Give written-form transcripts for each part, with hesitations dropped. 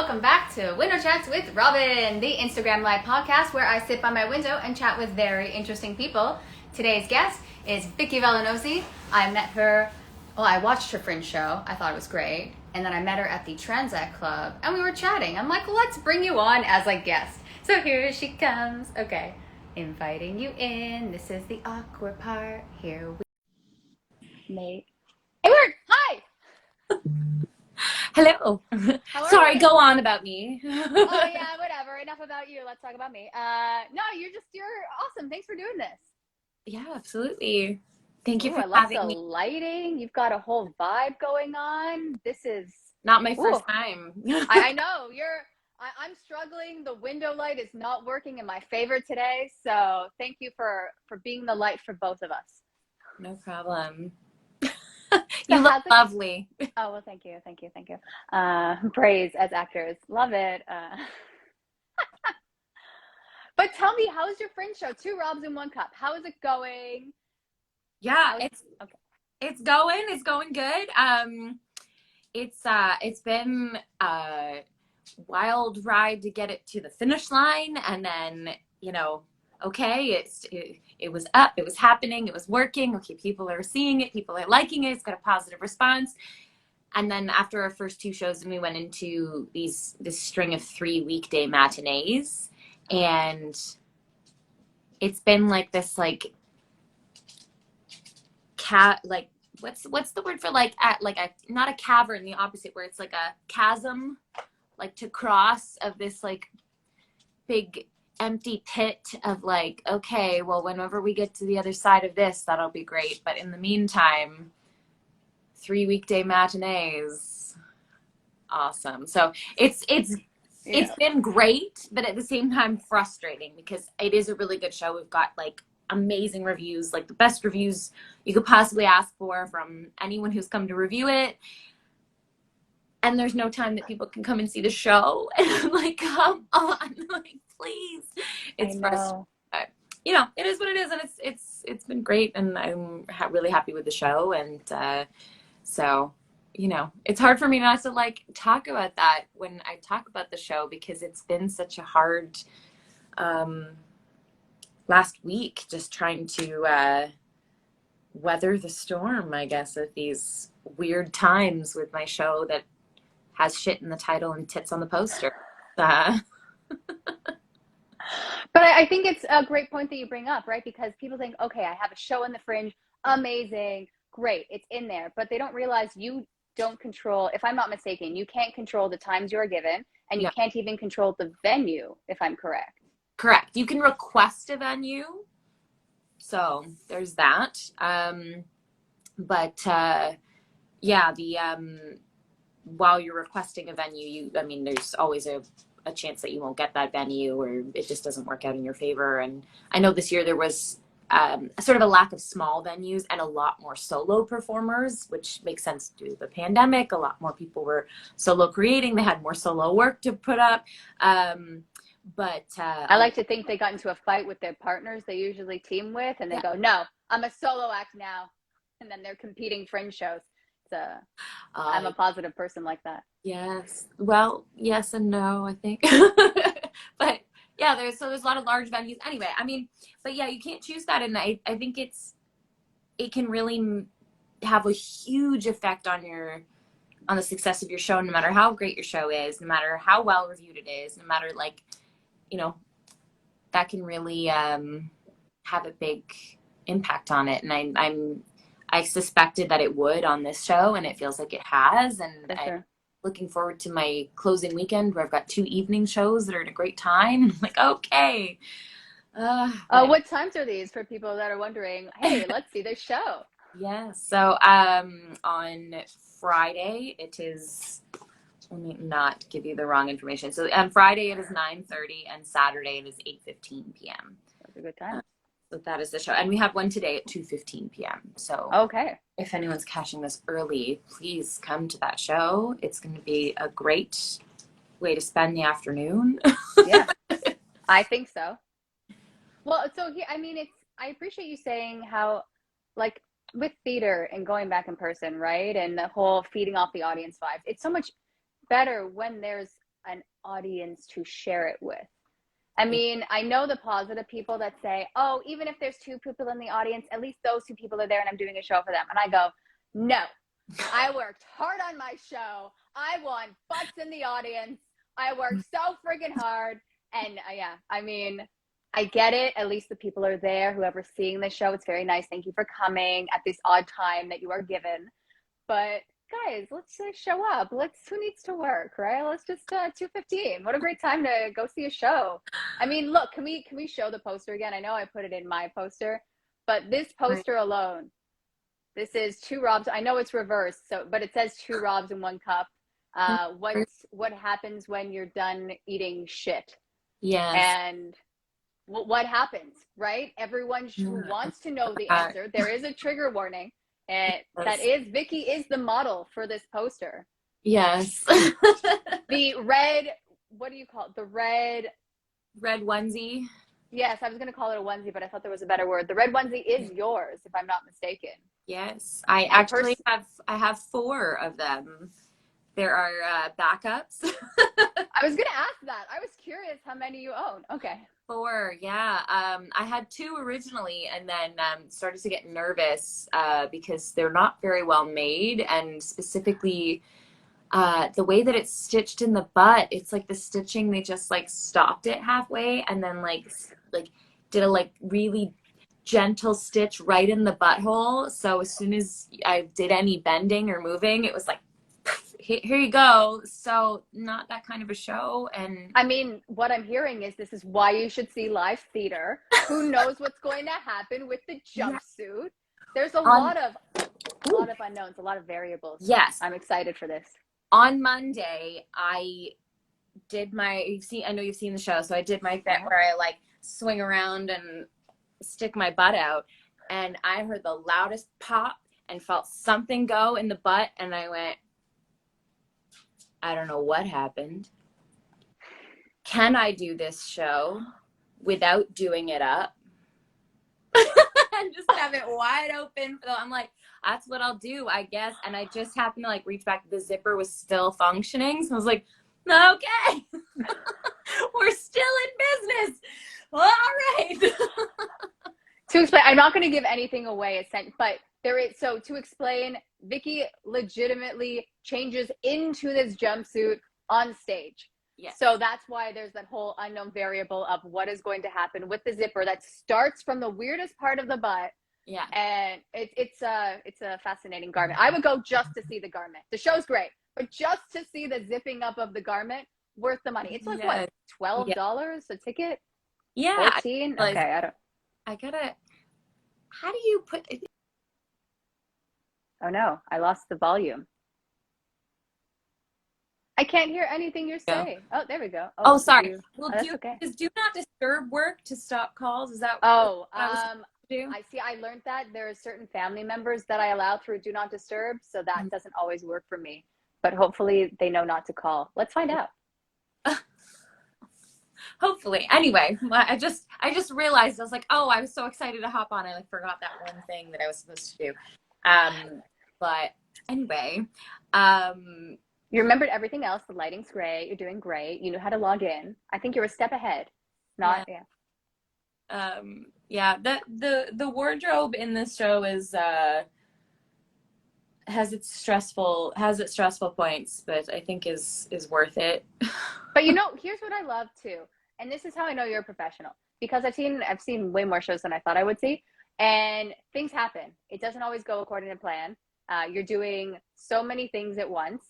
welcome back to Window Chats with Robyn, the Instagram Live podcast where I sit by my window and chat with very interesting people. Today's guest is Vikki Velenosi. I met her, I watched her Fringe show. I thought it was great. And then I met her at the Transact Club and we were chatting. I'm like, let's bring you on as a guest. So here she comes. Okay, inviting you in. This is the awkward part. Here we... Nate. It worked! Hi! Hello. Sorry, you? go on about me. Oh yeah, whatever. Enough about you. Let's talk about me. No, you're awesome. Thanks for doing this. Yeah, absolutely. Thank you for I love having the me. lighting. You've got a whole vibe going on. This is Not my first time. I know I'm struggling. The window light is not working in my favor today. So thank you for being the light for both of us. No problem. You look lovely. Oh, well, thank you. Praise as actors. Love it. But tell me, how's your Fringe show? 2 Robs in 1 cup. How is it going? Yeah, it's going good. It's been a wild ride to get it to the finish line, and then, okay, it was up, it was happening, it was working. Okay, people are seeing it, people are liking it, it's got a positive response. And then after our first 2 shows, then we went into this string of 3 weekday matinees, and it's been like this what's the word for not a cavern, the opposite, where it's like a chasm, to cross, of this big empty pit of okay, well, whenever we get to the other side of this, that'll be great. But in the meantime, 3 weekday matinees, awesome. So it's been great, but at the same time frustrating, because it is a really good show. We've got amazing reviews, the best reviews you could possibly ask for from anyone who's come to review it. And there's no time that people can come and see the show. And I'm come on, please. It's frustrating. But, it is what it is, and it's been great, and I'm really happy with the show. And so, it's hard for me not to talk about that when I talk about the show, because it's been such a hard last week, just trying to weather the storm, I guess, of these weird times with my show that has shit in the title and tits on the poster. But I think it's a great point that you bring up, right? Because people think, okay, I have a show in the Fringe, amazing, great, it's in there. But they don't realize you don't control, if I'm not mistaken, you can't control the times you are given, and you can't even control the venue, if I'm correct. Correct. You can request a venue. So there's that. While you're requesting a venue, there's always a chance that you won't get that venue, or it just doesn't work out in your favor. And I know this year there was sort of a lack of small venues and a lot more solo performers, which makes sense due to the pandemic. A lot more people were solo creating. They had more solo work to put up. But I like to think they got into a fight with their partners they usually team with, and they go, no, I'm a solo act now. And then they're competing Fringe shows. I'm a positive person like that. Yes. Well, yes and no, I think. But yeah, there's a lot of large venues. Anyway, but yeah, you can't choose that. And I think it can really have a huge effect on the success of your show, no matter how great your show is, no matter how well reviewed it is, no matter that can really have a big impact on it. And I suspected that it would on this show, and it feels like it has. And I'm looking forward to my closing weekend, where I've got 2 evening shows that are at a great time. I'm okay. What times are these, for people that are wondering, hey, let's see this show? Yeah. So on Friday it is, let me not give you the wrong information. So on Friday it is 9:30, and Saturday it is 8:15 p.m. That's a good time. So that is the show. And we have one today at 2:15 p.m. So okay, if anyone's catching this early, please come to that show. It's going to be a great way to spend the afternoon. Yeah, I think so. Well, so here, I appreciate you saying how, with theater and going back in person, right? And the whole feeding off the audience vibes, it's so much better when there's an audience to share it with. I mean, I know the positive people that say, oh, even if there's 2 people in the audience, at least those 2 people are there and I'm doing a show for them. And I go, no, I worked hard on my show. I want butts in the audience. I worked so friggin' hard. And yeah, I mean, I get it. At least the people are there. Whoever's seeing the show, it's very nice. Thank you for coming at this odd time that you are given. But guys, let's show up. Who needs to work, right? Let's just 2:15. What a great time to go see a show. I mean, look, can we show the poster again? I know I put it in my poster, but this poster alone, this is 2 Robs. I know it's reversed, but it says 2 Robs in 1 cup. What happens when you're done eating shit? Yes. And what happens, right? Everyone who wants to know the answer, there is a trigger warning. And that is, Vikki is the model for this poster. Yes. The red, what do you call it? The red onesie. Yes, I was going to call it a onesie, but I thought there was a better word. The red onesie is yours, if I'm not mistaken. Yes, I actually have 4 of them. There are backups. I was going to ask that. I was curious how many you own. Okay. 4, yeah. I had 2 originally, and then started to get nervous because they're not very well made, and specifically the way that it's stitched in the butt. It's like the stitching, they just like stopped it halfway, and then like did a really gentle stitch right in the butthole. So as soon as I did any bending or moving, it was like, here you go. So not that kind of a show. And I mean, what I'm hearing is this is why you should see live theater. Who knows what's going to happen with the jumpsuit? There's a lot of unknowns, a lot of variables. Yes. I'm excited for this. On Monday, I did I know you've seen the show, so I did my bit where I like swing around and stick my butt out, and I heard the loudest pop and felt something go in the butt, and I went, I don't know what happened. Can I do this show without doing it up? And just have it wide open. I'm like, that's what I'll do, I guess. And I just happened to reach back. The zipper was still functioning. So I was like, okay, we're still in business. All right. To explain, I'm not going to give anything away, but there is, so to explain, Vikki legitimately changes into this jumpsuit on stage. Yes. So that's why there's that whole unknown variable of what is going to happen with the zipper that starts from the weirdest part of the butt. Yeah. And it's a fascinating garment. I would go just to see the garment. The show's great, but just to see the zipping up of the garment, worth the money. It's like what, $12 a ticket? Yeah. 14? Okay, how do you put it? Oh no, I lost the volume. I can't hear anything you're saying. Oh, there we go. Oh, sorry. Does do not disturb work to stop calls? Is that what I do? I see. I learned that there are certain family members that I allow through do not disturb, so that doesn't always work for me. But hopefully they know not to call. Let's find out. Hopefully. Anyway, I just realized, I was like, oh, I was so excited to hop on. I forgot that one thing that I was supposed to do. But anyway, you remembered everything else. The lighting's great. You're doing great. You knew how to log in. I think you're a step ahead. The wardrobe in this show is has its stressful points, but I think is worth it. But here's what I love too, and this is how I know you're a professional, because I've seen way more shows than I thought I would see, and things happen. It doesn't always go according to plan. You're doing so many things at once.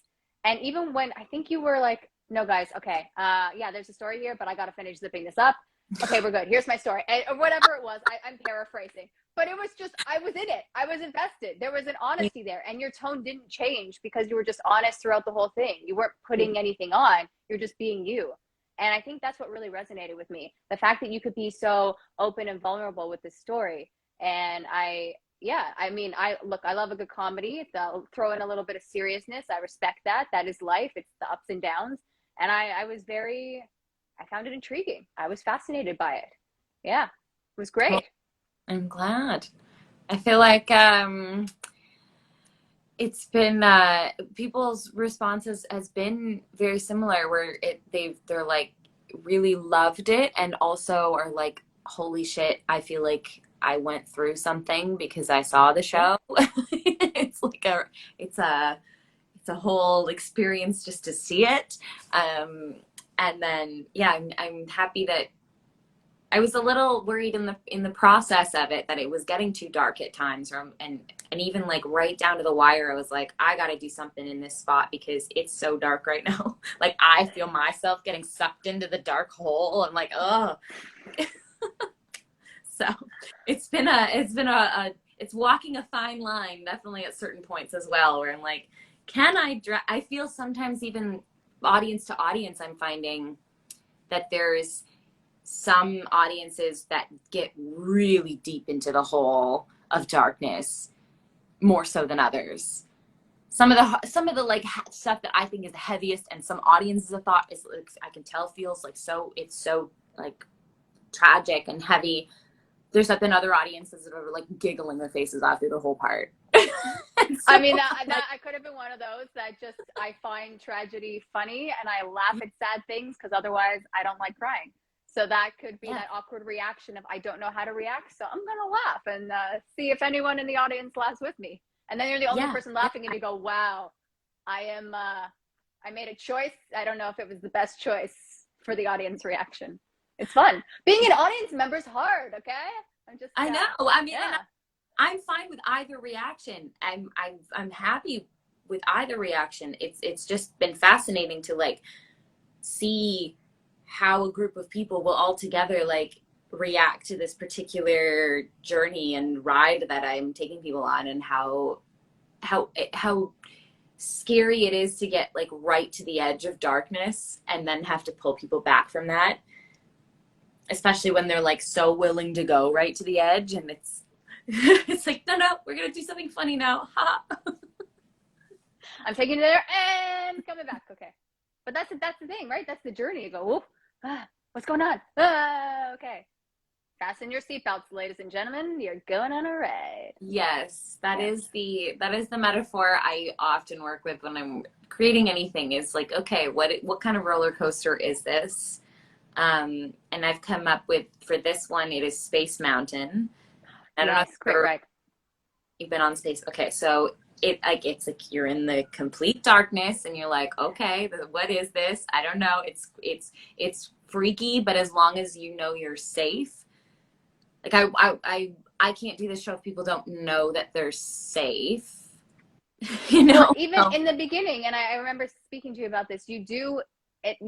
And even when I think you were like, no, guys, okay, there's a story here, but I got to finish zipping this up. Okay, we're good. Here's my story. Or whatever it was. I'm paraphrasing. But it was just, I was in it. I was invested. There was an honesty there. And your tone didn't change because you were just honest throughout the whole thing. You weren't putting anything on. You're just being you. And I think that's what really resonated with me. The fact that you could be so open and vulnerable with this story. And I love a good comedy. I'll throw in a little bit of seriousness. I respect that. That is life. It's the ups and downs. And I found it intriguing. I was fascinated by it. Yeah, it was great. Well, I'm glad. I feel like It's been people's responses has been very similar, where they're like really loved it, and also are like, holy shit, I feel like I went through something because I saw the show. It's like it's a whole experience just to see it. And then yeah, I'm happy that I was a little worried in the process of it that it was getting too dark at times, and even like right down to the wire, I was like, I got to do something in this spot because it's so dark right now. Like I feel myself getting sucked into the dark hole. I'm like, oh. So it's walking a fine line, definitely at certain points as well, where I'm like, I feel sometimes even audience to audience, I'm finding that there's some audiences that get really deep into the hole of darkness more so than others. Some of the like stuff that I think is the heaviest, and some audiences have thought is like, I can tell feels like it's so like tragic and heavy. There's been other audiences that are like giggling their faces off through the whole part. So, I mean, I could have been one of those that just, I find tragedy funny and I laugh at sad things because otherwise I don't like crying. So that could be that awkward reaction if I don't know how to react. So I'm going to laugh and see if anyone in the audience laughs with me. And then you're the only person laughing and you go, wow, I made a choice. I don't know if it was the best choice for the audience reaction. It's fun. Being an audience member is hard, okay? I know. I mean, I'm fine with either reaction. I'm happy with either reaction. It's just been fascinating to like see how a group of people will all together like react to this particular journey and ride that I'm taking people on, and how scary it is to get like right to the edge of darkness and then have to pull people back from that, especially when they're like so willing to go right to the edge, and it's it's like, no, we're gonna do something funny now. I'm taking it there and coming back. Okay, but that's the thing, right? That's the journey. You go, what's going on? Okay, fasten your seatbelts, ladies and gentlemen. You're going on a ride. Yes, that is the metaphor I often work with when I'm creating anything. Is like, okay, what kind of roller coaster is this? And I've come up with, for this one, it is Space Mountain. I don't know if great ride. You've been on Space. Okay, so it's like you're in the complete darkness and you're like, okay, what is this? I don't know. It's freaky, but as long as you know you're safe. Like I can't do this show if people don't know that they're safe. You know, well, even in the beginning, and I remember speaking to you about this. You do it.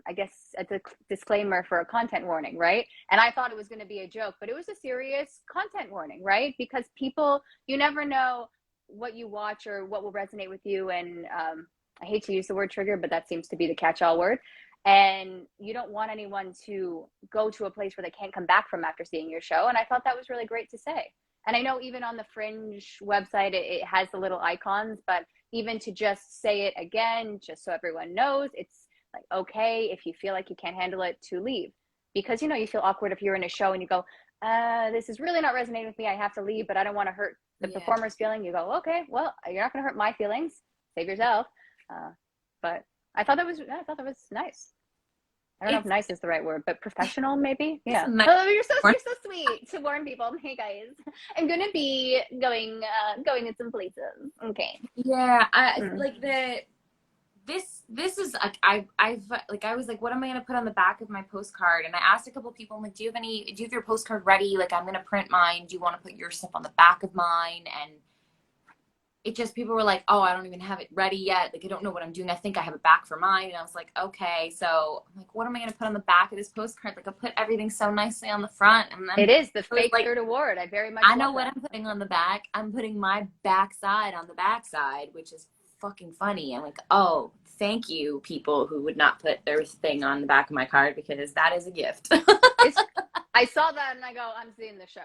I guess a disclaimer for a content warning, right? And I thought it was going to be a joke, but it was a serious content warning, right? Because people, you never know what you watch or what will resonate with you. And I hate to use the word trigger, but that seems to be the catch-all word. And you don't want anyone to go to a place where they can't come back from after seeing your show. And I thought that was really great to say. And I know even on the Fringe website, it has the little icons, but even to just say it again, just so everyone knows, it's like, okay, if you feel like you can't handle it, to leave. Because, you know, you feel awkward if you're in a show and you go, this is really not resonating with me. I have to leave, but I don't want to hurt the performer's feeling. You go, okay, well, you're not going to hurt my feelings. Save yourself. But I thought that was nice. I don't know if nice is the right word, but professional maybe. Yeah. Oh, you're so sweet to warn people. Hey guys, I'm gonna be going in some places. Okay. Yeah, like this is like I was like, what am I gonna put on the back of my postcard? And I asked a couple of people, I'm like, do you have your postcard ready? Like, I'm gonna print mine. Do you want to put your stuff on the back of mine? And it just, people were like, oh, I don't even have it ready yet. Like, I don't know what I'm doing. I think I have it back for mine. And I was like, okay. So I'm like, what am I going to put on the back of this postcard? Like, I put everything so nicely on the front. And then it is the fake third award. I know what I'm putting on the back. I'm putting my backside on the backside, which is fucking funny. I'm like, oh, thank you, people who would not put their thing on the back of my card, because that is a gift. I saw that and I go, I'm seeing the show.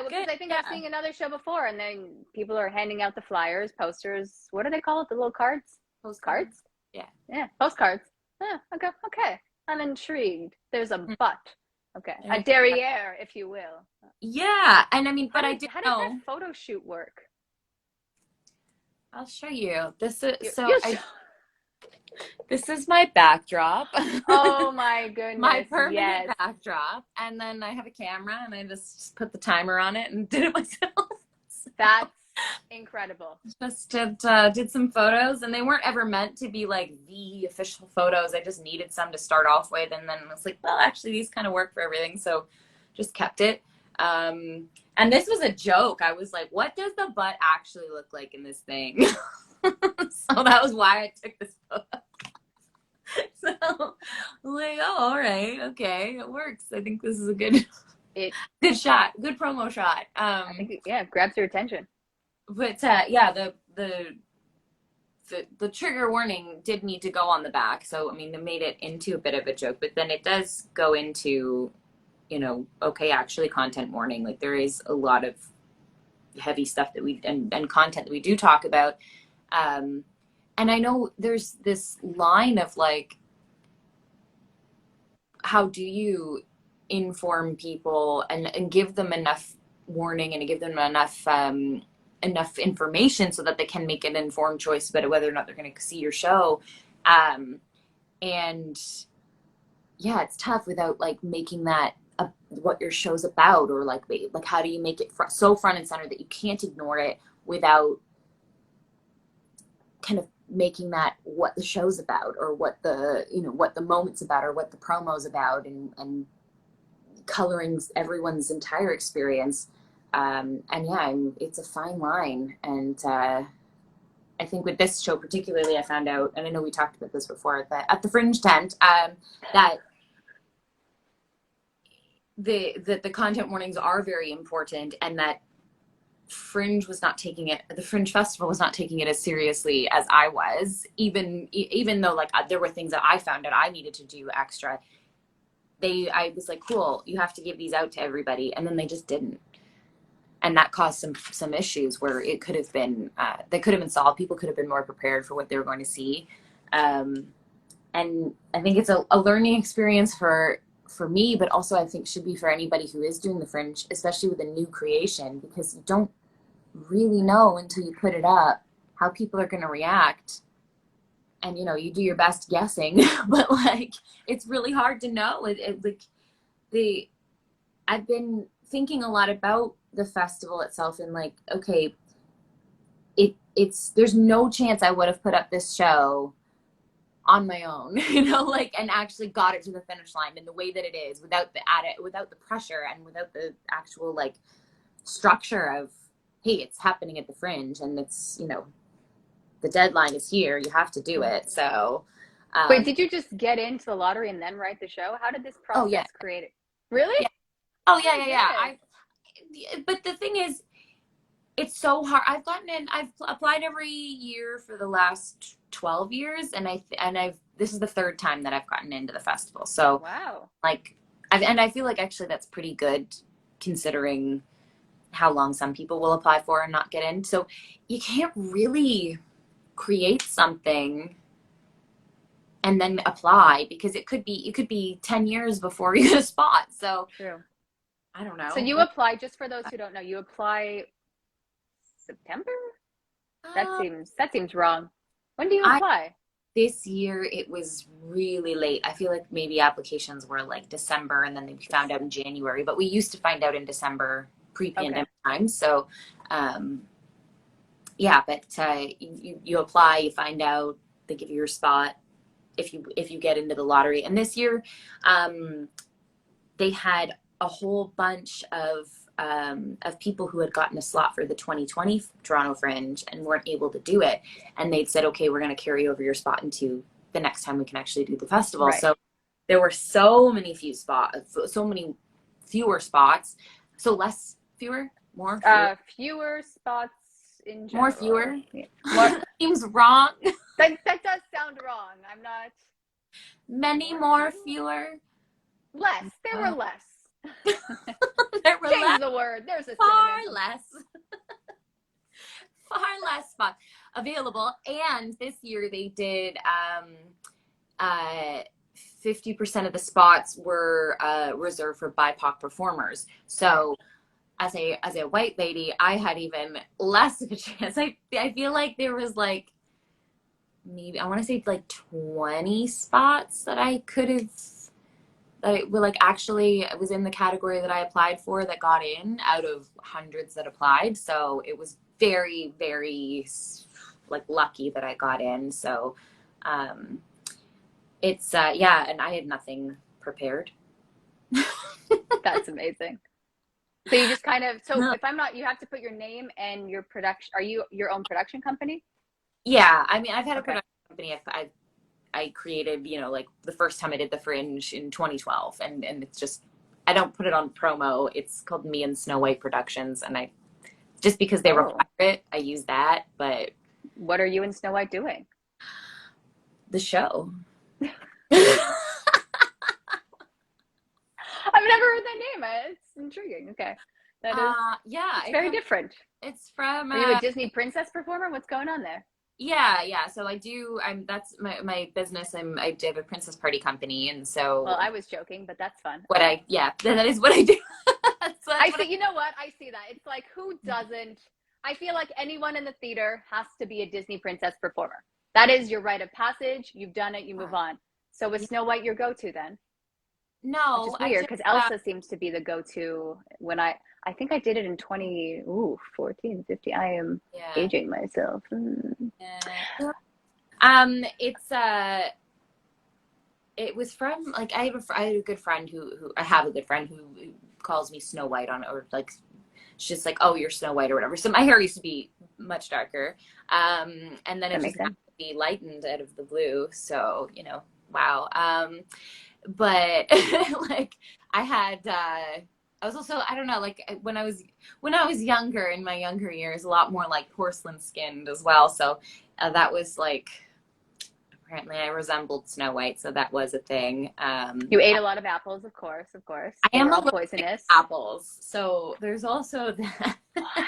Because I think I've seen another show before, and then people are handing out the flyers, posters. What do they call it? The little cards? Postcards? Yeah, postcards. Yeah, okay. I'm intrigued. There's a but. Okay, a derriere, if you will. Yeah, and I mean, but how did that photo shoot work? I'll show you. This is this is my backdrop. Oh my goodness. My permanent yes. backdrop. And then I have a camera and I just put the timer on it and did it myself. That's incredible. Just did some photos, and they weren't ever meant to be like the official photos. I just needed some to start off with, and then I was like, well, actually these kind of work for everything, so just kept it. And this was a joke. I was like, what does the butt actually look like in this thing? So that was why I took this photo. So I'm like, oh, all right, okay, it works. I think this is a good shot, good promo shot. I think it grabs your attention. But yeah, the trigger warning did need to go on the back. So I mean, they made it into a bit of a joke, but then it does go into, you know, okay, actually content warning. Like there is a lot of heavy stuff that we and content that we do talk about. And I know there's this line of like, how do you inform people and give them enough warning and give them enough information so that they can make an informed choice about whether or not they're going to see your show. And yeah, it's tough without like making that what your show's about, or like how do you make it so front and center that you can't ignore it without kind of making that what the show's about, or what the, you know, what the moment's about, or what the promo's about, and coloring everyone's entire experience. And yeah, it's a fine line. And I think with this show particularly, I found out, and I know we talked about this before, that at the Fringe tent, that the content warnings are very important, and that Fringe was not taking it, the Fringe Festival was not taking it as seriously as I was, even though like there were things that I found out I needed to do extra. I was like, cool, you have to give these out to everybody, and then they just didn't. And that caused some issues where it could have been, they could have been solved. People could have been more prepared for what they were going to see. And I think it's a learning experience for me, but also I think should be for anybody who is doing the Fringe, especially with a new creation, because you don't really know until you put it up how people are going to react. And, you know, you do your best guessing, but like, it's really hard to know. I've been thinking a lot about the festival itself, and like, okay, there's no chance I would have put up this show on my own, you know, like, and actually got it to the finish line in the way that it is, without the pressure, and without the actual like structure of, hey, it's happening at the Fringe, and it's, you know, the deadline is here, you have to do it. So wait, did you just get into the lottery and then write the show? How did this process create it? Really? Yeah. Oh yeah. But the thing is, it's so hard. I've applied every year for the last 12 years, and this is the third time that I've gotten into the festival. So wow, like, I feel like actually that's pretty good considering how long some people will apply for and not get in. So you can't really create something and then apply, because it could be 10 years before you get a spot. So true. I don't know. So you apply, just for those who don't know, you apply September? That seems wrong. When do you apply? This year it was really late. I feel like maybe applications were like December, and then they found out in January, but we used to find out in December pre-pandemic time. So yeah, but you apply, you find out, they give you your spot if you get into the lottery. And this year they had a whole bunch of people who had gotten a slot for the 2020 Toronto Fringe and weren't able to do it. And they'd said, okay, we're going to carry over your spot into the next time we can actually do the festival. Right. So there were so many fewer spots. So more fewer spots in general. More fewer. Yeah. More seems wrong. That does sound wrong. I'm not. Many more, fewer. Less. There were less. There were Change less. the word. There's a far synonym. less. Far less spots available. And this year they did 50% of the spots were reserved for BIPOC performers. So as a white lady, I had even less of a chance. I feel like there was like maybe I want to say like 20 spots that I could have that it were like actually it was in the category that I applied for that got in out of hundreds that applied. So it was very, very like lucky that I got in. So it's yeah, and I had nothing prepared. That's amazing. So you just kind of, so if I'm not, you have to put your name and your production. Are you your own production company? Yeah, I mean, I've had a Okay. production company. I created, you know, like the first time I did the Fringe in 2012, and it's just I don't put it on promo. It's called Me and Snow White Productions, and I just because they require Oh, it, I use that. But what are you and Snow White doing? the show, I've never heard that name. It's intriguing. Okay. That is, yeah, it's very different. it's from Are you a Disney princess performer? What's going on there? yeah. So I do. That's my business. I have a princess party company, and so Well, I was joking, but that's fun. that is what I do. I see, you know what? I see that. It's like, who doesn't? I feel like anyone in the theater has to be a Disney princess performer. That is your rite of passage. You've done it, you move on. So was Snow White your go-to then? Which No, is I weird just because Elsa seems to be the go-to when I think I did it in 14, 15. I am yeah. aging myself. Yeah. It's it was from like I had a good friend who I have a good friend who calls me Snow White on or like she's just like, oh, you're Snow White or whatever. So my hair used to be much darker, and then it That just makes sense. be lightened out of the blue. So you know, wow. But like I had. I was also I don't know like when I was younger in my younger years a lot more like porcelain skinned as well so that was like apparently I resembled Snow White, so that was a thing. You ate a lot of apples, of course, of course. I They am were all allergic poisonous. to apples, so there's also that. What?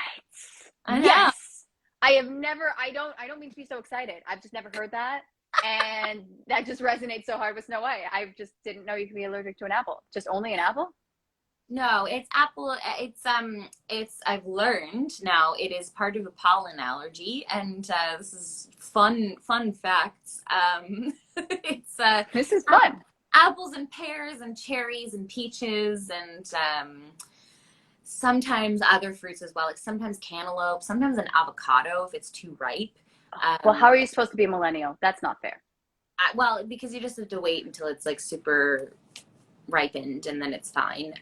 I know. Yes. I don't mean to be so excited. I've just never heard that. And that just resonates so hard with Snow White. I just didn't know you could be allergic to an apple. Just only an apple? No, it's apple. It's. I've learned now. It is part of a pollen allergy, and this is fun facts. It's This is fun. apples and pears and cherries and peaches and sometimes other fruits as well. Like sometimes cantaloupe, sometimes an avocado if it's too ripe. Well, how are you supposed to be a millennial? That's not fair. Well, because you just have to wait until it's like super ripened and then it's fine.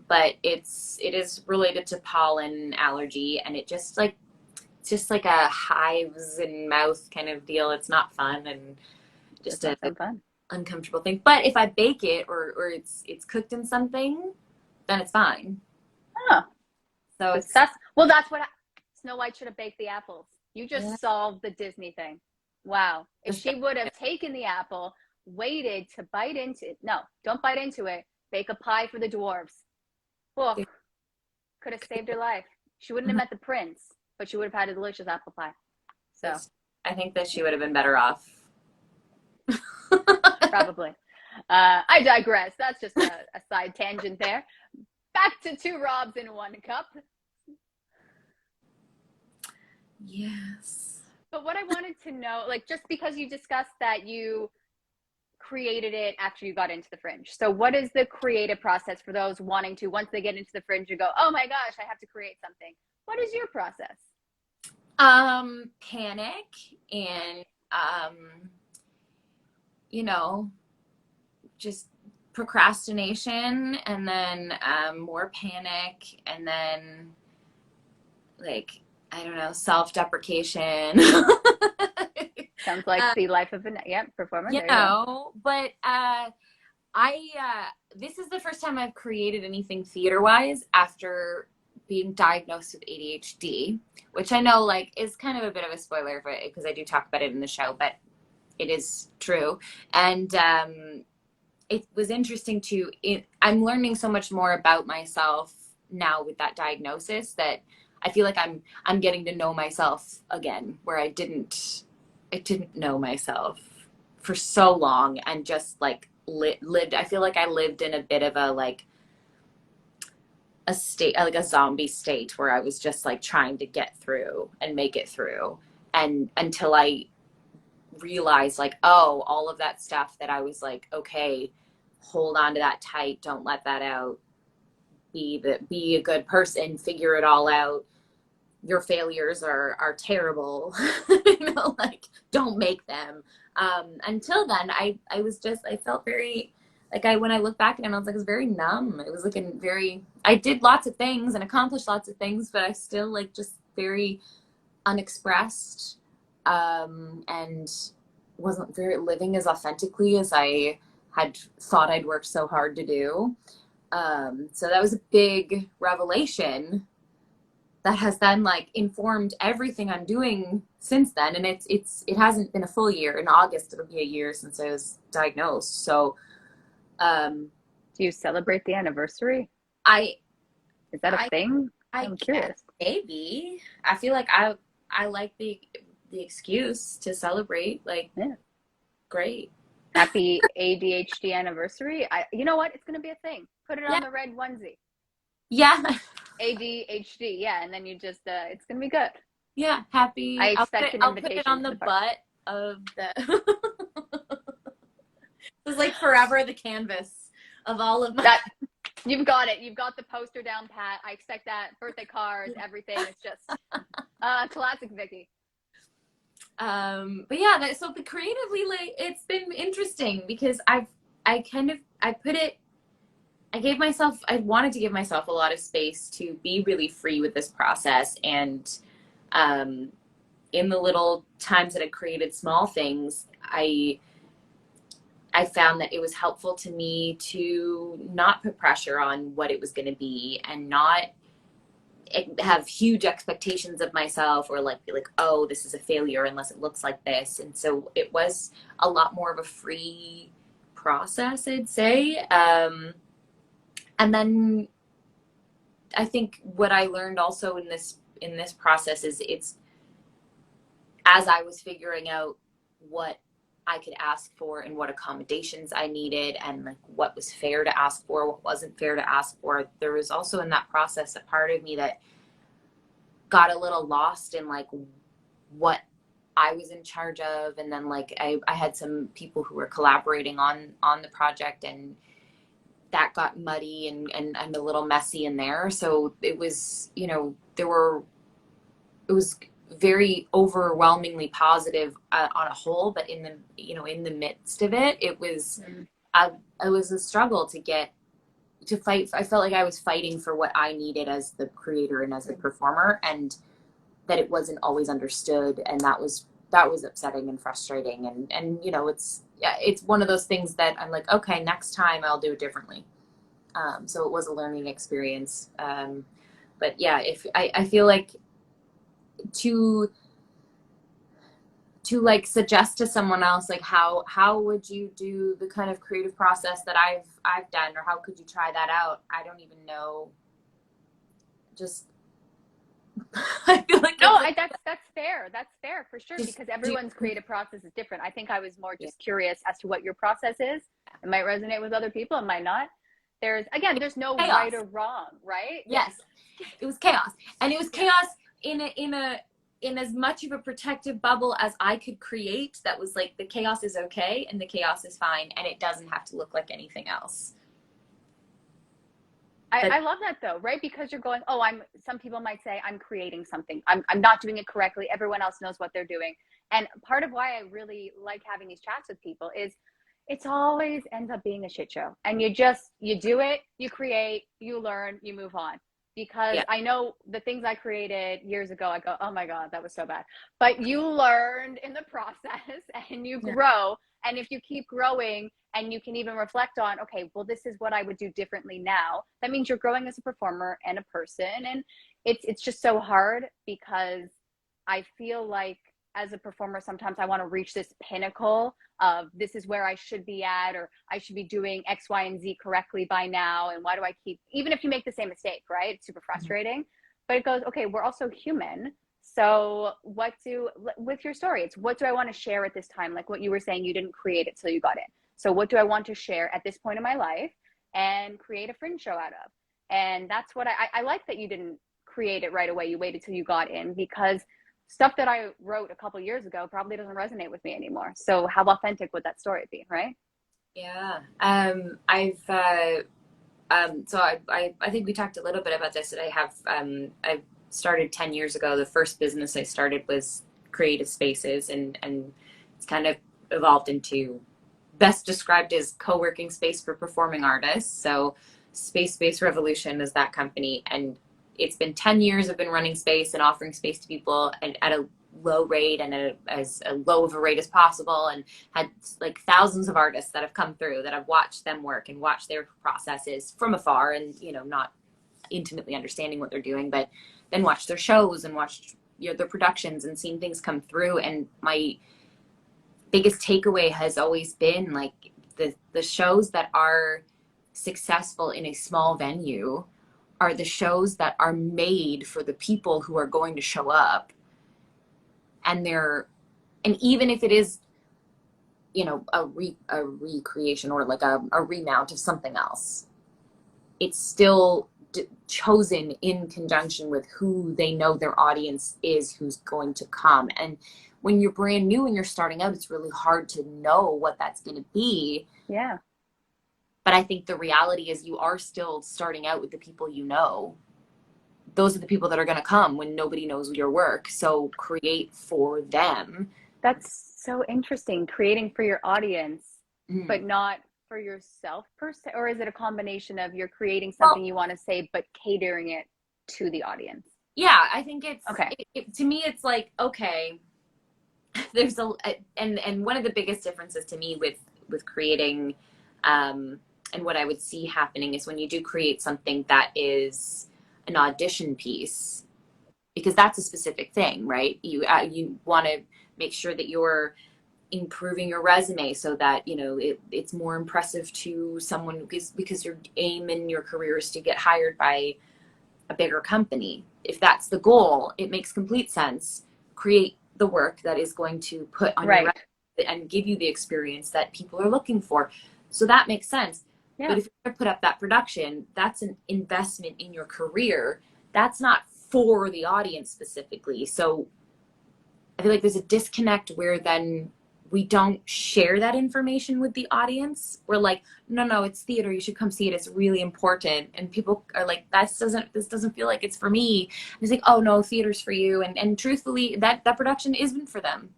But it is related to pollen allergy and it just like it's just like a hives and mouth kind of deal. It's not fun and just That's a not fun. uncomfortable thing. But if I bake it or it's cooked in something, then it's fine. Huh. So it's Well, that's what Snow White should have baked the apples. You yeah, just solved the Disney thing. Wow. If just she would have taken the apple, waited to bite into it. No, don't bite into it. Bake a pie for the dwarves. Oh, could have saved her life. She wouldn't have met the prince, but she would have had a delicious apple pie. So, I think that she would have been better off. probably. I digress. That's just a side tangent there. Back to two Robs in one cup. Yes. But what I wanted to know, like, just because you discussed that you created it after you got into the Fringe. So what is the creative process for those wanting to, once they get into the Fringe, you go, oh my gosh, I have to create something. What is your process? Panic and you know, just procrastination and then more panic and then like I don't know, self-deprecation. Sounds like the life of a performer. You There you go. know, but this is the first time I've created anything theater-wise after being diagnosed with ADHD, which I know like is kind of a bit of a spoiler for it because I do talk about it in the show, but it is true. And it was interesting I'm learning so much more about myself now with that diagnosis that I feel like I'm getting to know myself again, where I didn't know myself for so long and just like lived. I feel like I lived in a bit of a like a state, like a zombie state, where I was just like trying to get through and make it through. And until I realized, like, oh, all of that stuff that I was like, okay, hold on to that tight, don't let that out, be a good person, figure it all out. Your failures are terrible. Like, don't make them. Until then, I was just, I felt very, like, when I look back at it, I was like, it was very numb. It was like I did lots of things and accomplished lots of things, but I still like just very unexpressed, and wasn't very living as authentically as I had thought I'd worked so hard to do. So that was a big revelation that has then like informed everything I'm doing since then. And it hasn't been a full year. In August, it'll be a year since I was diagnosed. So, do you celebrate the anniversary? Is that a thing? I'm curious. Maybe. I feel like I like the excuse to celebrate. Like, yeah. Great. Happy ADHD anniversary. You know what? It's going to be a thing. Put it on the red onesie. Yeah. ADHD. Yeah. And then you just, it's going to be good. Yeah. Happy. I'll put it on the butt of the, it was like forever the canvas of all of my. You've got it. You've got the poster down pat. I expect that. Birthday cards, everything. It's just classic Vikki. But yeah, so creatively, like, it's been interesting because I wanted to give myself a lot of space to be really free with this process. And in the little times that I created small things, I found that it was helpful to me to not put pressure on what it was going to be, and not have huge expectations of myself, or like be like, oh, this is a failure unless it looks like this. And so it was a lot more of a free process, I'd say. And then I think what I learned also in this process is, it's as I was figuring out what I could ask for and what accommodations I needed, and like what was fair to ask for, what wasn't fair to ask for. There was also in that process a part of me that got a little lost in like what I was in charge of. And then like I had some people who were collaborating on the project, and that got muddy and a little messy in there. So it was, it was very overwhelmingly positive on a whole, but in the midst of it, it was, it was a struggle to fight. I felt like I was fighting for what I needed as the creator and as the performer, and that it wasn't always understood. And that was upsetting and frustrating. And it's one of those things that I'm like, okay, next time I'll do it differently. So it was a learning experience. But yeah, if I feel like to like suggest to someone else, like how would you do the kind of creative process that I've done, or how could you try that out? I don't even know. Just I feel like that's fair. That's fair for sure, because everyone's creative process is different. I think I was more just curious as to what your process is. It might resonate with other people, it might not. There's no chaos. Right or wrong, right? Yes. It was chaos. And it was chaos in as much of a protective bubble as I could create. That was like, the chaos is okay and the chaos is fine, and it doesn't have to look like anything else. I love that though, right? Because you're going, some people might say I'm creating something. I'm not doing it correctly. Everyone else knows what they're doing. And part of why I really like having these chats with people is it's always ends up being a shit show. And you do it, you create, you learn, you move on. Because I know the things I created years ago, I go, oh my God, that was so bad. But you learned in the process, and you grow. And if you keep growing and you can even reflect on, okay, well, this is what I would do differently now, that means you're growing as a performer and a person. And it's just so hard, because I feel like as a performer, sometimes I want to reach this pinnacle of this is where I should be at, or I should be doing X, Y, and Z correctly by now. And why do I keep, even if you make the same mistake, right? It's super frustrating, but it goes, okay, we're also human. So with your story, it's what do I want to share at this time? Like what you were saying, you didn't create it till you got it. So what do I want to share at this point in my life and create a Fringe show out of? And that's what I like that you didn't create it right away. You waited till you got in, because stuff that I wrote a couple years ago probably doesn't resonate with me anymore. So how authentic would that story be, right? Yeah. So I think we talked a little bit about this, that I started 10 years ago. The first business I started was creative spaces, and it's kind of evolved into, best described as co-working space for performing artists. So Space Revolution is that company, and it's been 10 years I've been running space and offering space to people, and at a low rate and as low of a rate as possible, and had like thousands of artists that have come through that I've watched them work and watched their processes from afar, and not intimately understanding what they're doing, but then watched their shows and watched their productions and seen things come through. And my biggest takeaway has always been like the shows that are successful in a small venue are the shows that are made for the people who are going to show up, and even if it is a recreation or like a remount of something else, it's still chosen in conjunction with who they know their audience is, who's going to come. And when you're brand new and you're starting out, it's really hard to know what that's going to be. Yeah. But I think the reality is you are still starting out with the people you know. Those are the people that are going to come when nobody knows your work. So create for them. That's so interesting. Creating for your audience, Mm. but not for yourself per se. Or is it a combination of you're creating something you want to say, but catering it to the audience? Yeah, I think it's okay. To me, it's like, okay, there's and one of the biggest differences to me with creating, and what I would see happening is when you do create something that is an audition piece, because that's a specific thing, right? You want to make sure that you're improving your resume so that it's more impressive to someone, because your aim in your career is to get hired by a bigger company. If that's the goal, it makes complete sense. Create the work that is going to put on your resume and give you the experience that people are looking for. So that makes sense. Yeah. But if you're going to put up that production, that's an investment in your career. That's not for the audience specifically. So I feel like there's a disconnect where then we don't share that information with the audience. We're like, no, it's theater. You should come see it. It's really important. And people are like, this doesn't feel like it's for me. And it's like, oh no, theater's for you. And truthfully, that production isn't for them.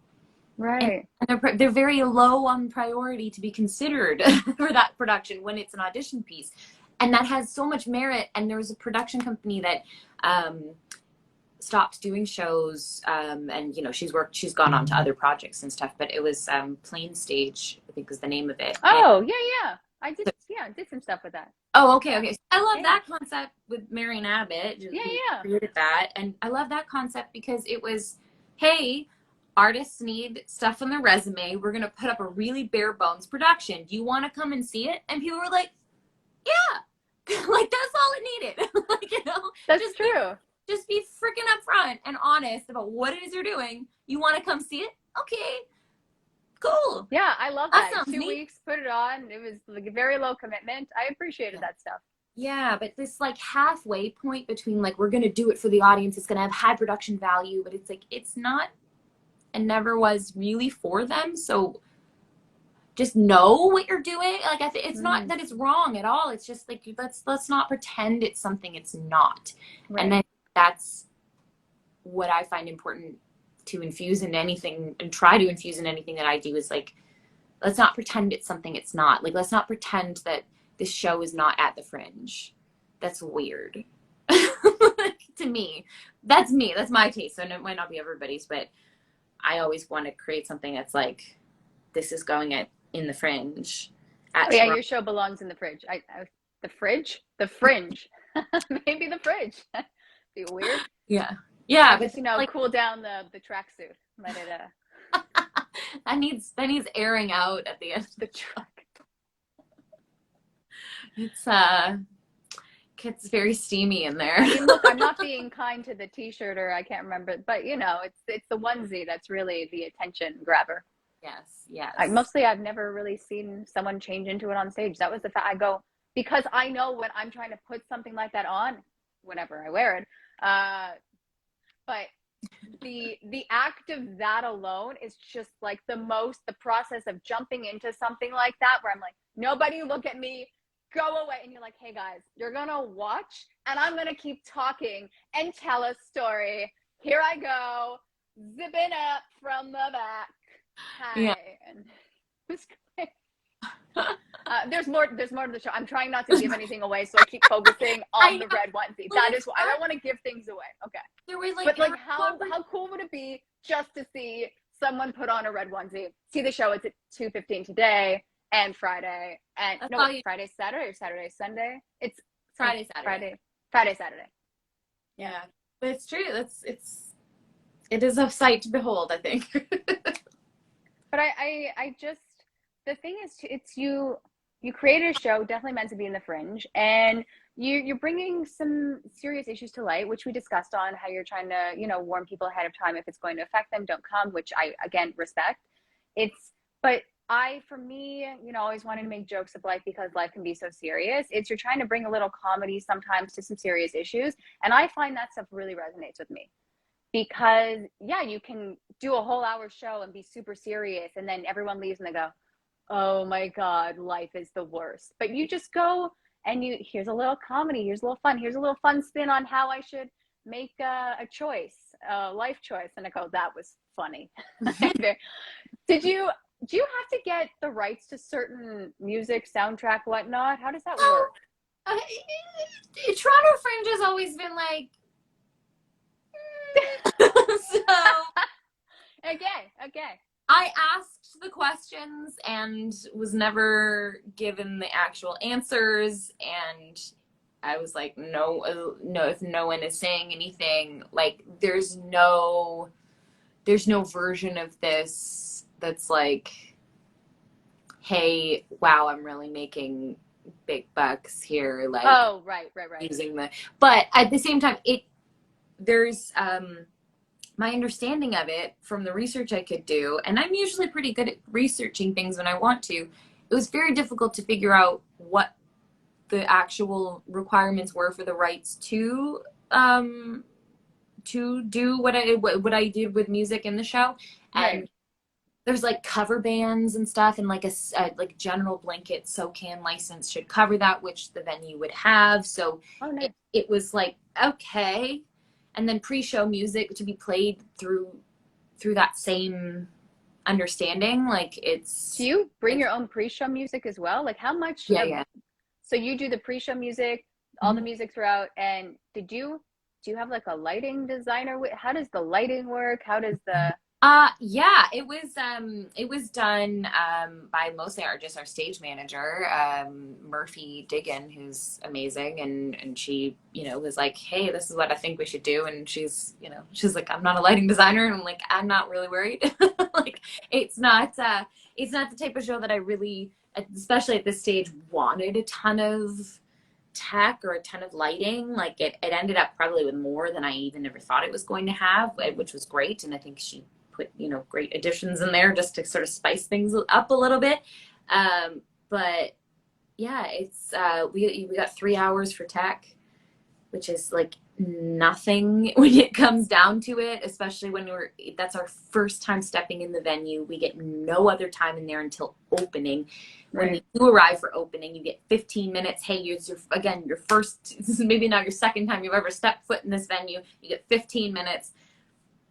Right. And they're very low on priority to be considered for that production when it's an audition piece. And that has so much merit. And there was a production company that stopped doing shows, and she's gone on to other projects and stuff, but it was Plain Stage, I think was the name of it. Oh, yeah. I did some stuff with that. Oh, okay. So I love that concept with Marion Abbott. Yeah. Created that. And I love that concept because it was, hey, artists need stuff on their resume. We're going to put up a really bare bones production. Do you want to come and see it? And people were like, yeah. Like, that's all it needed. Like, that's true. Just be freaking upfront and honest about what it is you're doing. You want to come see it? Okay, cool. Yeah, I love that. 2 neat. weeks, put it on. It was like a very low commitment. I appreciated that stuff. Yeah, but this like halfway point between like, we're going to do it for the audience, it's going to have high production value, but it's like, it's not and never was really for them. So just know what you're doing. Like, it's not that it's wrong at all. It's just like, let's not pretend it's something it's not. Right. And then that's what I find important to infuse in anything, and try to infuse in anything that I do, is like, let's not pretend it's something it's not. Like, let's not pretend that this show is not at the Fringe. That's weird. To me. That's my taste. So it might not be everybody's, but I always want to create something that's like, this is going in the Fringe. Your show belongs in the fridge. The fridge? The Fringe. Maybe the fridge. Be weird. Yeah, but like, cool down the tracksuit. Let it that needs airing out at the end of the truck. It's very steamy in there. I mean, look, I'm not being kind to the t-shirt, or I can't remember, but it's the onesie that's really the attention grabber. Yes. I've never really seen someone change into it on stage. That was the fact. I go, because I know when I'm trying to put something like that on, whenever I wear it, but the act of that alone is just like the process of jumping into something like that where I'm like, nobody look at me, go away. And you're like, hey guys, you're gonna watch and I'm gonna keep talking and tell a story. Here I go, zipping up from the back. Hi. Yeah. And it was great. There's more to the show. I'm trying not to give anything away, so I keep focusing on the red onesie. That is why I don't want to give things away. Okay. There were like, but like, how cool would it be just to see someone put on a red onesie? See the show. It's at 2:15 today and Friday, and Friday, Saturday, or Saturday, Sunday. It's Friday, Saturday. Friday, Saturday. Yeah, but it's true. It is a sight to behold, I think. But I just, the thing is, it's you created a show definitely meant to be in the Fringe, and you're bringing some serious issues to light, which we discussed on how you're trying to, warn people ahead of time if it's going to affect them, don't come, which I, again, respect. But for me, always wanted to make jokes of life because life can be so serious. You're trying to bring a little comedy sometimes to some serious issues. And I find that stuff really resonates with me because, yeah, you can do a whole hour show and be super serious. And then everyone leaves and they go, oh my God, life is the worst. But you just go and here's a little comedy, here's a little fun, here's a little fun spin on how I should make a choice, a life choice. And I go, that was funny. Do you have to get the rights to certain music, soundtrack, whatnot? How does that work? Toronto Fringe has always been like, so. Okay. I asked the questions and was never given the actual answers, and I was like, no, if no one is saying anything, like there's no version of this that's like, hey, wow, I'm really making big bucks here, like, oh, right, using but at the same time, there's my understanding of it from the research I could do, and I'm usually pretty good at researching things when I want to, it was very difficult to figure out what the actual requirements were for the rights to do what I did with music in the show. And right. There's like cover bands and stuff, and like a like general blanket SOCAN license should cover that, which the venue would have. So nice. it was like, okay. And then pre-show music to be played through that same understanding. Like it's. Do you bring your own pre-show music as well? Like how much? Yeah. So you do the pre-show music, all the music throughout, and do you have like a lighting designer? How does the lighting work? How does the yeah, it was done by mostly our stage manager, Murphy Diggin, who's amazing, and she, was like, hey, this is what I think we should do, and she's like, I'm not a lighting designer, and I'm like, I'm not really worried. Like it's not the type of show that I really, especially at this stage, wanted a ton of tech or a ton of lighting. Like it ended up probably with more than I even ever thought it was going to have, which was great, and I think she put great additions in there just to sort of spice things up a little bit. But yeah, it's we got 3 hours for tech, which is like nothing when it comes down to it, especially when that's our first time stepping in the venue. We get no other time in there until opening. Right. When you arrive for opening, you get 15 minutes. Hey, it's your first, this is maybe not your second time you've ever stepped foot in this venue. You get 15 minutes,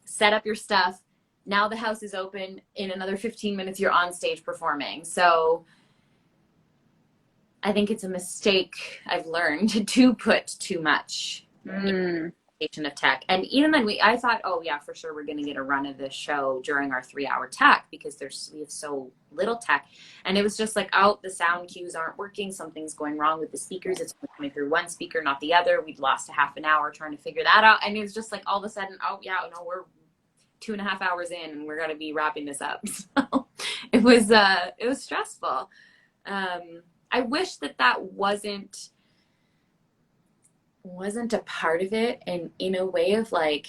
set up your stuff. Now the house is open. In another 15 minutes, you're on stage performing. So I think it's a mistake I've learned to put too much of tech. And even then I thought, oh yeah, for sure we're going to get a run of this show during our 3-hour tech because we have so little tech. And it was just like, oh, the sound cues aren't working. Something's going wrong with the speakers. It's coming through one speaker, not the other. We'd lost a half an hour trying to figure that out. And it was just like all of a sudden, oh yeah, no, we're 2.5 hours in and we're going to be wrapping this up. So it was stressful. I wish that wasn't a part of it, and in a way of like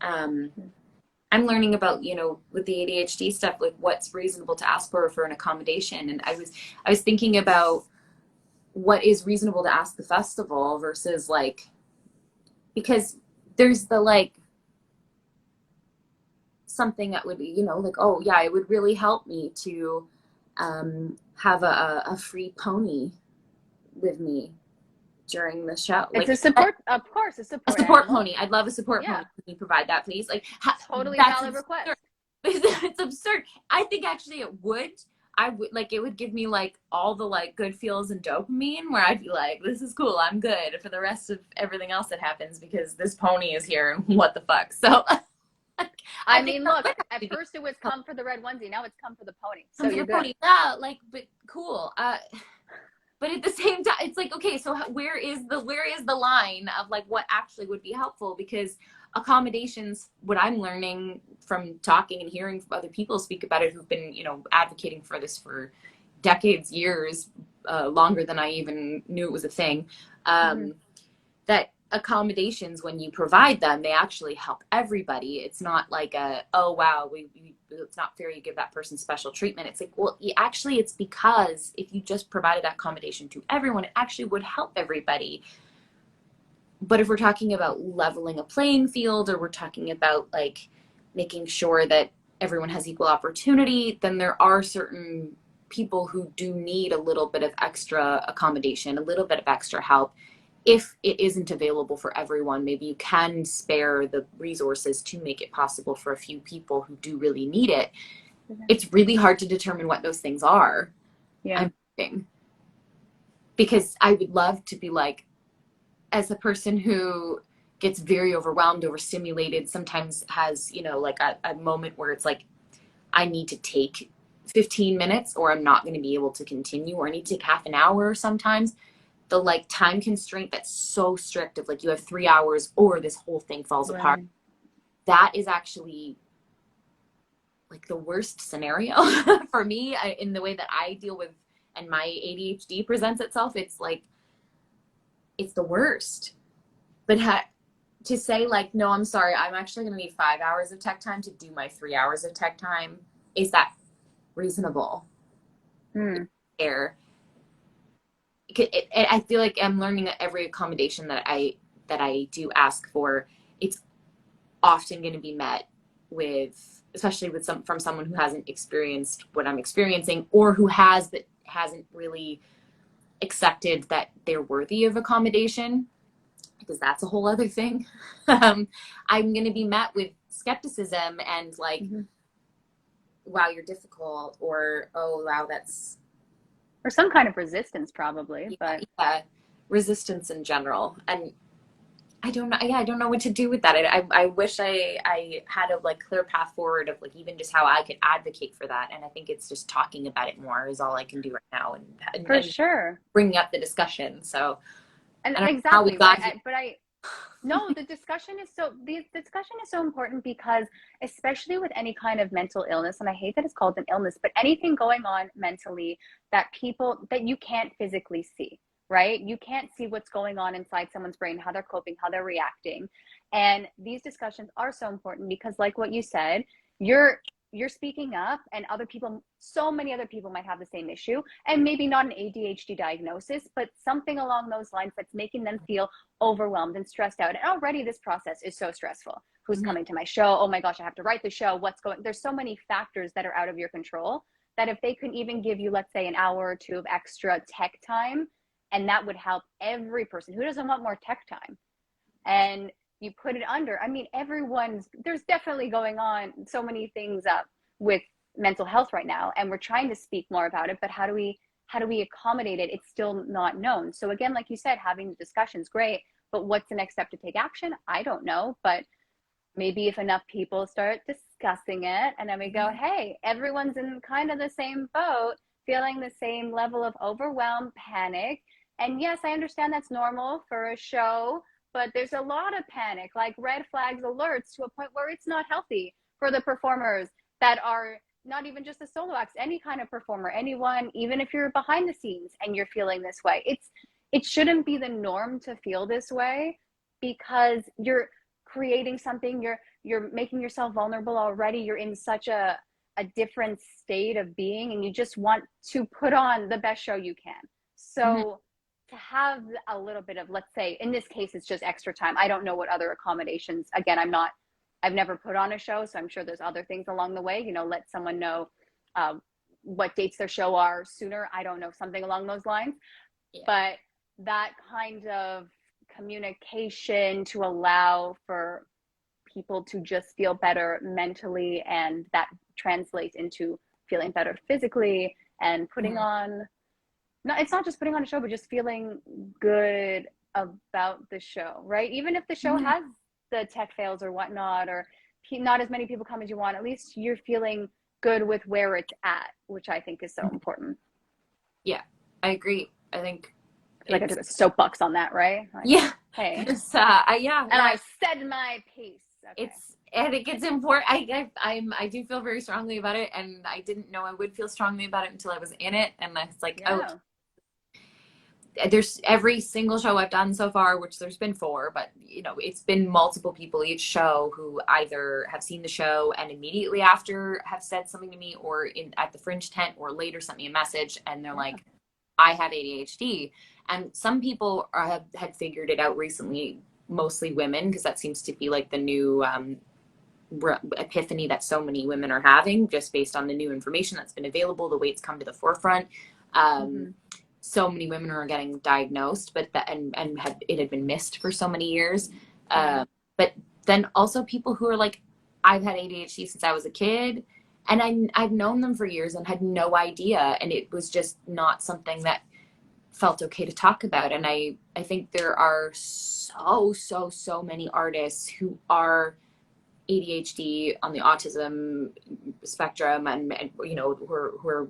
I'm learning about with the ADHD stuff, like what's reasonable to ask for an accommodation. And I was thinking about what is reasonable to ask the festival versus like, because there's the like something that would be, you know, like, oh yeah, it would really help me to have a free pony with me during the show. It's Like a support, of course, a a support support animal. pony. I'd love a support Yeah, pony. Can you provide that, please? Like, totally that's valid absurd. request. It's absurd. I think actually it would. I would like it would give me like all the like good feels and dopamine where I'd be like, this is cool. I'm good for the rest of everything else that happens because this pony is here. What the fuck? So I think mean, that look, would at actually be first it was come for the red onesie, now it's come for the pony. So come for you're the good. pony. Yeah, like, but cool. But at the same time, it's like, okay, so where is the line of like what actually would be helpful? Because accommodations, what I'm learning from talking and hearing from other people speak about it who've been, you know, advocating for this for decades, years, longer than I even knew it was a thing. That accommodations, when you provide them, they actually help everybody. It's not like a, oh wow, it's not fair you give that person special treatment. It's like, well, actually it's because if you just provided that accommodation to everyone, it actually would help everybody. But if we're talking about leveling a playing field, or we're talking about like making sure that everyone has equal opportunity, then there are certain people who do need a little bit of extra accommodation, a little bit of extra help. If it isn't available for everyone, maybe you can spare the resources to make it possible for a few people who do really need it. It's really hard to determine what those things are. Yeah. I'm thinking. Because I would love to be like, as a person who gets very overwhelmed, overstimulated, sometimes has, you know, like a moment where it's like, I need to take 15 minutes or I'm not going to be able to continue, or I need to take half an hour sometimes. The like time constraint that's so strict of like you have 3 hours or this whole thing falls apart. That is actually like the worst scenario for me in the way that I deal with and my ADHD presents itself. It's like, it's the worst. But to say like, no, I'm sorry, I'm actually going to need 5 hours of tech time to do my 3 hours of tech time. Is that reasonable? Fair? I feel like I'm learning that every accommodation that I do ask for, it's often going to be met with, especially with from someone who hasn't experienced what I'm experiencing, or who has but hasn't really accepted that they're worthy of accommodation, because that's a whole other thing. I'm going to be met with skepticism and like, wow, you're difficult, or oh wow, that's, or some kind of resistance probably, but yeah, resistance in general. And I don't know. Yeah, I don't know what to do with that. I wish I had a like clear path forward of like even just how I could advocate for that. And I think it's just talking about it more is all I can do right now, and sure, bringing up the discussion. So and I don't know how we exactly got right. here. No, the discussion is so important, because especially with any kind of mental illness, and I hate that it's called an illness, but anything going on mentally that you can't physically see, right? You can't see what's going on inside someone's brain, how they're coping, how they're reacting. And these discussions are so important because, like what you said, you're speaking up, and so many other people might have the same issue, and maybe not an ADHD diagnosis, but something along those lines that's making them feel overwhelmed and stressed out. And already this process is so stressful. Who's coming to my show? Oh my gosh, I have to write the show. There's so many factors that are out of your control, that if they could even give you, let's say, an hour or two of extra tech time, and that would help every person. Who doesn't want more tech time? And you put it under, I mean, there's definitely going on so many things up with mental health right now, and we're trying to speak more about it, but how do we accommodate it? It's still not known. So again, like you said, having the discussion's great, but what's the next step to take action? I don't know, but maybe if enough people start discussing it, and then we go, hey, everyone's in kind of the same boat, feeling the same level of overwhelm, panic. And yes, I understand that's normal for a show, but there's a lot of panic, like red flags, alerts, to a point where it's not healthy for the performers that are not even just the solo acts, any kind of performer, anyone, even if you're behind the scenes and you're feeling this way. It shouldn't be the norm to feel this way, because you're creating something, you're making yourself vulnerable already. You're in such a different state of being, and you just want to put on the best show you can. So to have a little bit of, let's say, in this case, it's just extra time. I don't know what other accommodations, again, I've never put on a show, so I'm sure there's other things along the way, let someone know what dates their show are sooner. I don't know, something along those lines. Yeah. But that kind of communication to allow for people to just feel better mentally, and that translates into feeling better physically and putting on, no, it's not just putting on a show, but just feeling good about the show, right? Even if the show has the tech fails or whatnot, or not as many people come as you want, at least you're feeling good with where it's at, which I think is so important. Yeah, I agree. I think I took a soapbox on that, right? Like, yeah. Hey. Yeah. And I said my piece. Okay. I think it's important. I do feel very strongly about it, and I didn't know I would feel strongly about it until I was in it, and it's like, yeah. There's every single show I've done so far, which there's been 4, but it's been multiple people each show who either have seen the show and immediately after have said something to me, or at the Fringe tent, or later sent me a message and they're like, I have ADHD. And some people had figured it out recently, mostly women, because that seems to be like the new epiphany that so many women are having, just based on the new information that's been available, the way it's come to the forefront. So many women are getting diagnosed, but it had been missed for so many years. But then also people who are like, I've had ADHD since I was a kid, and I've known them for years and had no idea, and it was just not something that felt okay to talk about. And I think there are so many artists who are ADHD on the autism spectrum, and who are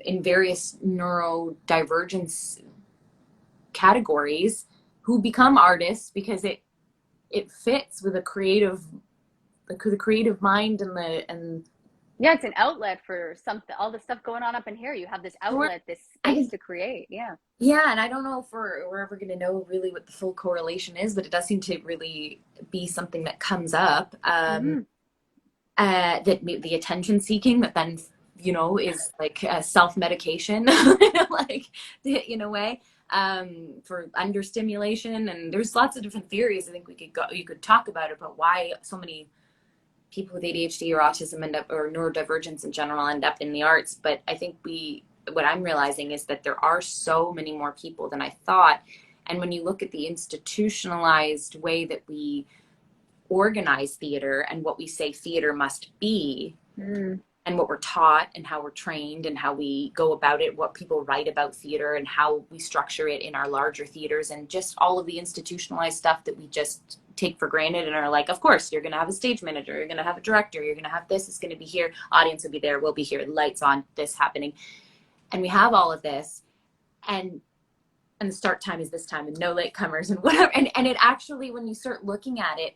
in various neurodivergence categories, who become artists because it fits with the creative mind and yeah, it's an outlet for something. All the stuff going on up in here, you have this outlet, this space to create. Yeah, and I don't know if we're ever going to know really what the full correlation is, but it does seem to really be something that comes up. That the attention seeking that then is like self-medication, like in a way, for understimulation. And there's lots of different theories I think you could talk about why so many people with ADHD or autism or neurodivergence in general end up in the arts. But I think what I'm realizing is that there are so many more people than I thought. And when you look at the institutionalized way that we organize theater and what we say theater must be, and what we're taught and how we're trained and how we go about it, what people write about theater and how we structure it in our larger theaters, and just all of the institutionalized stuff that we just take for granted and are like, of course, you're going to have a stage manager, you're going to have a director, you're going to have this, it's going to be here, audience will be there, we'll be here, lights on, this happening. And we have all of this, and the start time is this time, and no latecomers and whatever. And it actually, when you start looking at it,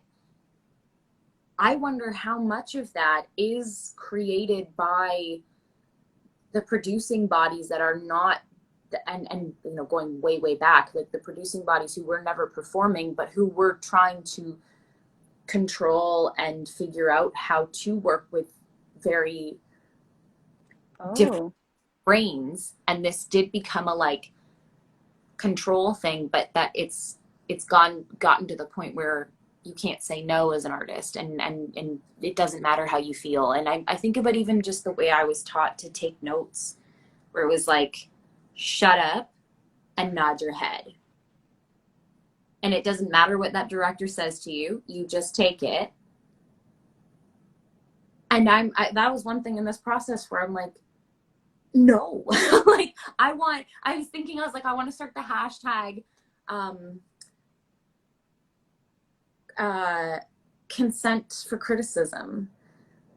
I wonder how much of that is created by the producing bodies that are not, and going way back, like the producing bodies who were never performing, but who were trying to control and figure out how to work with very different brains. And this did become a control thing, but that it's gotten to the point where you can't say no as an artist, and it doesn't matter how you feel. And I think about even just the way I was taught to take notes, where it was like, shut up and nod your head. And it doesn't matter what that director says to you, you just take it. And that was one thing in this process where I'm like, no, I want to start the hashtag, consent for criticism.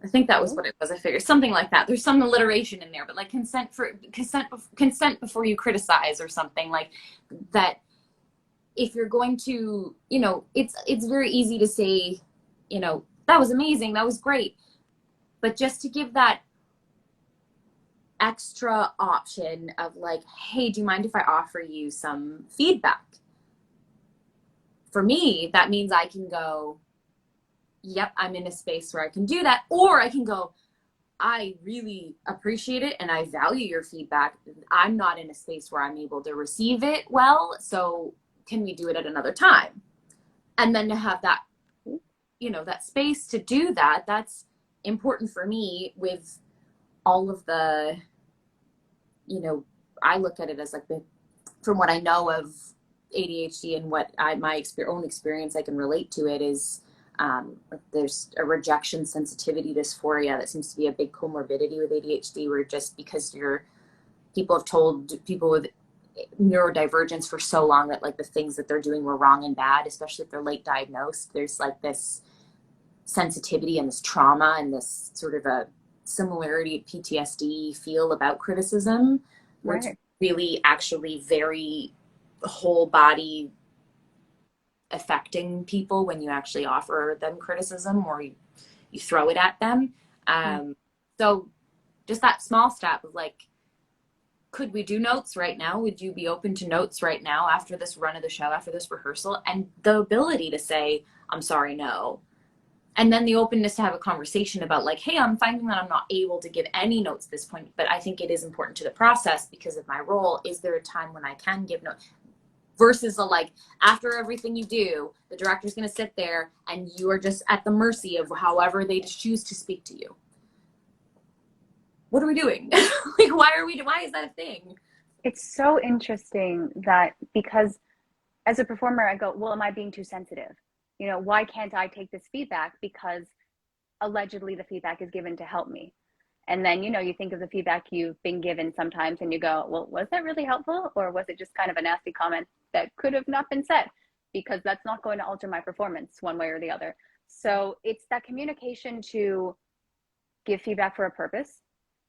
I think that was what it was. I figured something like that. There's some alliteration in there, but consent before you criticize, or something like that. If you're going to, it's very easy to say, that was amazing, that was great, but just to give that extra option of hey, do you mind if I offer you some feedback? For me, that means I can go, yep, I'm in a space where I can do that. Or I can go, I really appreciate it and I value your feedback. I'm not in a space where I'm able to receive it well. So can we do it at another time? And then to have that, you know, that space to do that, that's important for me with all of the, you know, I look at it as like from what I know of ADHD and what my own experience, I can relate to it is there's a rejection sensitivity dysphoria that seems to be a big comorbidity with ADHD, where just because people have told people with neurodivergence for so long that like the things that they're doing were wrong and bad, especially if they're late diagnosed, there's like this sensitivity and this trauma and this sort of a similarity PTSD feel about criticism, where it's really actually very whole body affecting people when you actually offer them criticism or you throw it at them. So just that small step of like, could we do notes right now? Would you be open to notes right now after this run of the show, after this rehearsal? And the ability to say, I'm sorry, no. And then the openness to have a conversation about like, hey, I'm finding that I'm not able to give any notes at this point, but I think it is important to the process because of my role. Is there a time when I can give notes? Versus the like, after everything you do, the director's going to sit there and you are just at the mercy of however they choose to speak to you. What are we doing? Like, why is that a thing? It's so interesting that because as a performer, I go, well, am I being too sensitive? You know, why can't I take this feedback? Because allegedly the feedback is given to help me. And then, you know, you think of the feedback you've been given sometimes and you go, well, was that really helpful? Or was it just kind of a nasty comment that could have not been said? Because that's not going to alter my performance one way or the other. So it's that communication to give feedback for a purpose.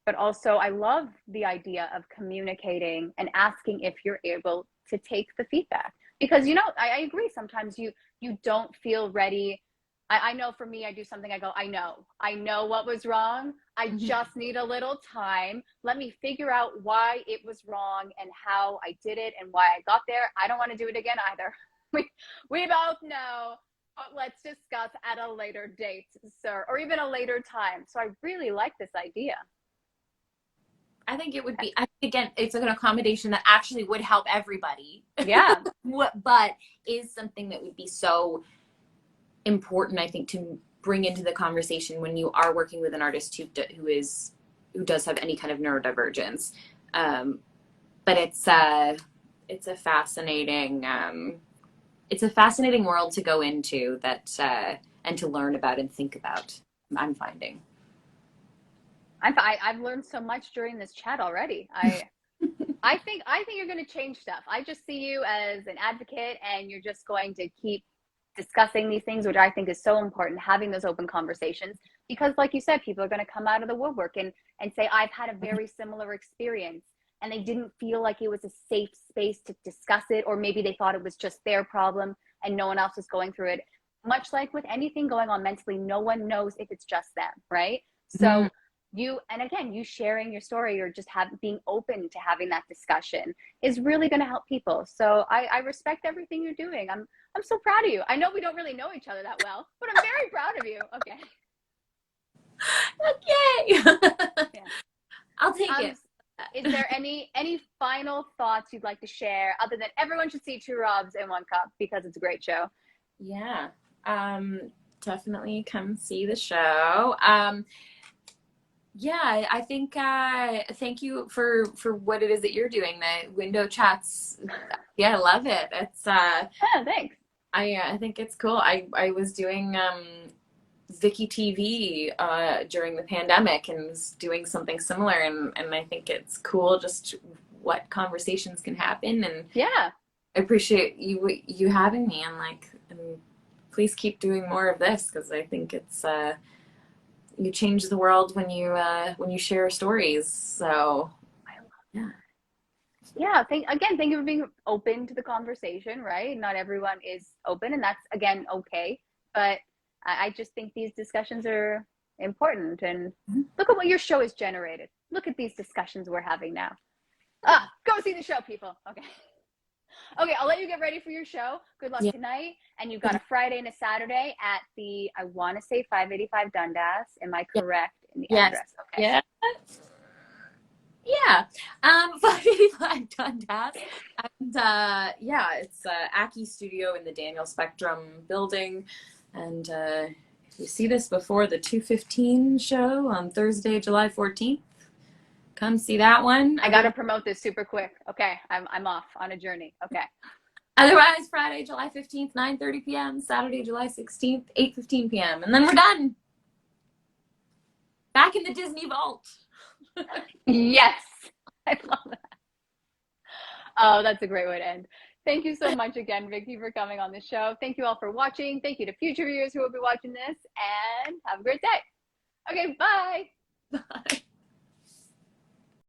But also I love the idea of communicating and asking if you're able to take the feedback. Because, you know, I agree. Sometimes you don't feel ready. I know for me, I do something, I go, I know what was wrong. I just need a little time. Let me figure out why it was wrong and how I did it and why I got there. I don't want to do it again either. We both know, but let's discuss at a later date, sir, or even a later time. So I really like this idea. I think it would be, again, it's like an accommodation that actually would help everybody. Yeah. But is something that would be so important, I think, to bring into the conversation when you are working with an artist who does have any kind of neurodivergence. But it's a fascinating world to go into that and to learn about and think about. I'm finding. I've learned so much during this chat already. I think you're going to change stuff. I just see you as an advocate, and you're just going to keep discussing these things, which I think is so important, having those open conversations, because like you said, people are going to come out of the woodwork and say, I've had a very similar experience, and they didn't feel like it was a safe space to discuss it, or maybe they thought it was just their problem and no one else was going through it. Much like with anything going on mentally, no one knows if it's just them, right? So you sharing your story or just being open to having that discussion is really going to help people. So I respect everything you're doing. I'm so proud of you. I know we don't really know each other that well, but I'm very proud of you. Okay. Okay. Yeah. I'll take it. Is there any final thoughts you'd like to share other than everyone should see Two Robs in One Cup because it's a great show? Yeah. Definitely come see the show. Yeah, I think thank you for what it is that you're doing, the window chats. Yeah, I love it. It's yeah, thanks. I think it's cool. I was doing Vikki TV during the pandemic and was doing something similar, and I think it's cool just what conversations can happen, and yeah, I appreciate you having me, and please keep doing more of this because I think it's you change the world when you share stories. So yeah, thank you for being open to the conversation, right? Not everyone is open, and that's again okay, but I just think these discussions are important. And look at what your show has generated. Look at these discussions we're having now. Go see the show, people. Okay, I'll let you get ready for your show. Good luck tonight. And you've got a Friday and a Saturday at the, I want to say 585 Dundas. Am I correct in the Yes. address. Okay. Yeah. Yeah. 585 Dundas. And yeah, it's Aki Studio in the Daniel Spectrum building. And if you see this before the 2:15 show on Thursday, July 14th, come see that one. I got to promote this super quick. Okay. I'm off on a journey. Okay. Otherwise, Friday, July 15th, 9:30 p.m. Saturday, July 16th, 8:15 p.m. And then we're done. Back in the Disney vault. Yes. I love that. Oh, that's a great way to end. Thank you so much again, Vikki, for coming on the show. Thank you all for watching. Thank you to future viewers who will be watching this, and have a great day. Okay, bye. Bye.